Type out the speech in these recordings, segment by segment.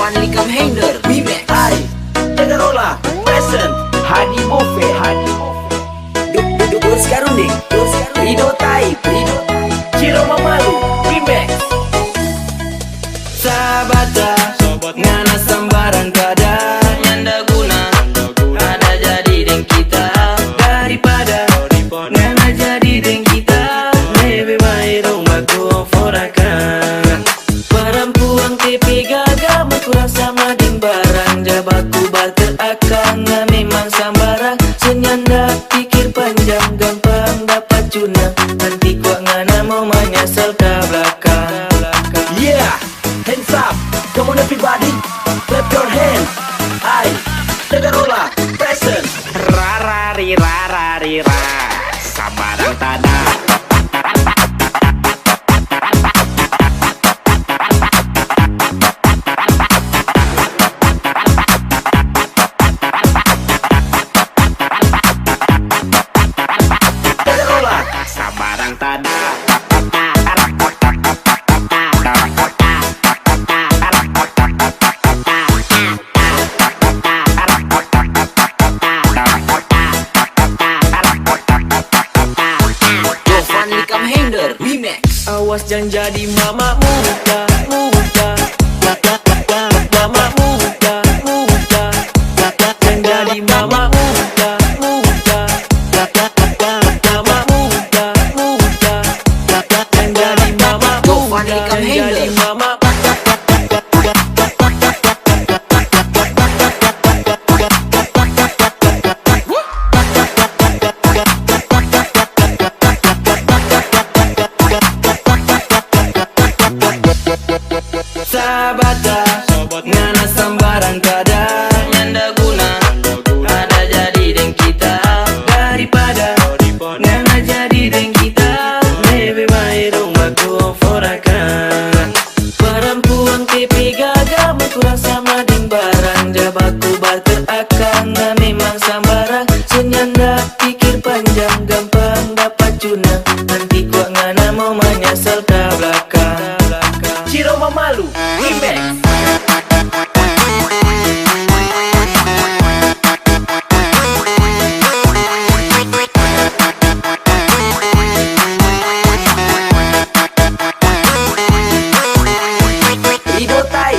Finally come hanger, remix. Hai, Tegarola, present. Hadi Bofe, Dur sekarang deh. Rido Tai, Ciro Mamalu, remix. Sabata, ngana sambaran kada nyanda guna. Ada jadi deng kita daripada ngana jadi deng kita. Lebih baik rumah ku forakan. Perempuan TV gagal berkurang sama ding barang. Jabaku barter akang memang sambarang. Senyanda pikir panjang gampang dapat cuna. Nanti kuat ngana mau menyesal ke belakang. Yeah, hands up, come on everybody, clap your hands. Hai, Tegarola, present. Rarari sabarang tada. Tegarola, Sabarang tada. Finally come hanger, remix. Awas jangan jadi mama muda, mama muda, jangan jadi mama muda, mama muda, jangan jadi mama muda, jangan jadi mama. Sabata, ngana sambaran kada nyanda guna. Ada jadi deng kita daripada ngana jadi deng kita. Lebih baik rumah ku forakan. Perempuan TV gagal berkurang sama ding barang. Jabaku barter akang memang sambarang. Senyanda pikir panjang gampang dapat cuna. Nanti kuat ngana mau menyesal ke belakang. Ciro Mamalu, remix. Rido Tai,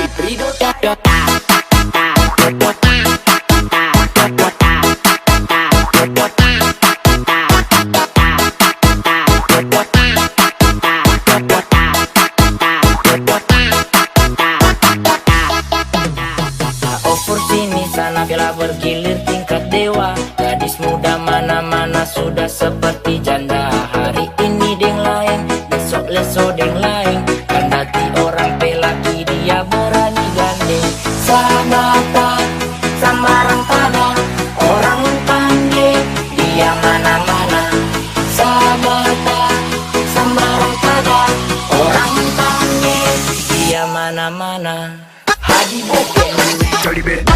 Over sini sana bela bergilir tingkat dewa. Gadis muda mana-mana sudah seperti janda. Hari ini deng lain, besok leso deng lain. Kendati orang pelaki dia berani gandeng. Sabata, sambarang pada orang panggil dia mana-mana. Sabata, sambarang pada orang panggil dia mana-mana. Hadi Bofe, Dirty bit.